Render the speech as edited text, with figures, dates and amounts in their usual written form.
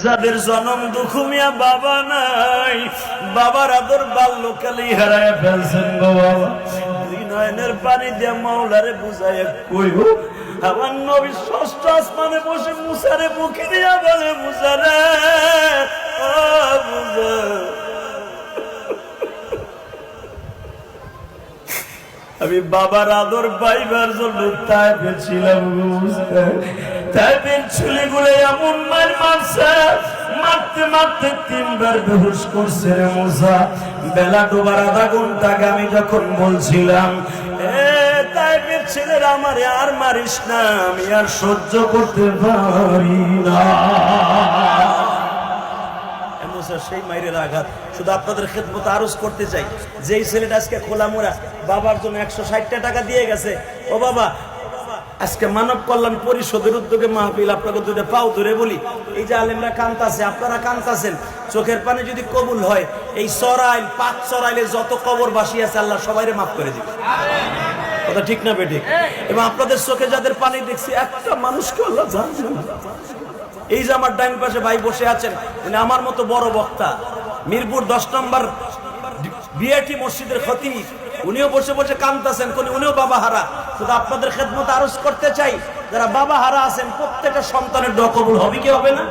যাদের জনম দুঃখমিয়া বাবা নাই, বাবার আদর বাল্যকালেই হারায় ফেলছেন গো বাবা। দুই নয়নের পানি দিয়ে মাওলারে বুঝায় কইব, আমার নবী ষষ্ঠ আসমানে বসে মুসারে মুখে দিয়া বলে, মুসারে ও মুসা, আমি বাবার আদর পাইবার জন্য তাইফে ছিলাম। তাইফের ছেলেগুলো এমন মার মারছে, মারতে মারতে 3 বার বেহুশ করছে রে মুসা। বেলা ডোবার আধা ঘন্টা আগে আমি যখন বলছিলাম, তাইফের ছেলেরা আমারে আর মারিস না, আমি আর সহ্য করতে পারি না। সেই মাইরের আঘাত শুধু আপনাদের খেদমত আরজ করতে চাই। যেই ছেলেটা আজকে খোলা মোড়া বাবার জন্য 160 টাকা দিয়ে গেছে, ও বাবা আজকে মানব কল্যাণ পরিষদের উদ্যোগে মাহফিল, আপনাকে দুটো পাও ধরে বলি, এই যে আলেমরা কান্তাছে, আপনারা কান্তাছেন, চোখের পানি যদি কবুল হয়, এই সরাইল 5 সরাইলে যত কবরবাসী আছে আল্লাহ সবাইরে মাফ করে দিবে। কথা ঠিক না বেঠিক? এবং আপনাদের চোখে যাদের পানি দেখছি, একটা মানুষকে আল্লাহ জানবে না। এই যে আমার ডাইন পাশে ভাই বসে আছেন, উনি আমার মতো বড় বক্তা, মিরপুর 10 নম্বর বিআইটি মসজিদের খতিব, উনিও বসে বসে কাঁদতেছেন, উনিও বাবা হারা। শুধু আপনাদের খেদমত আরজ করতে চাই, যারা বাবা হারা আছেন প্রত্যেকটা সন্তানের দোয়া কবুল হবে কি হবে না?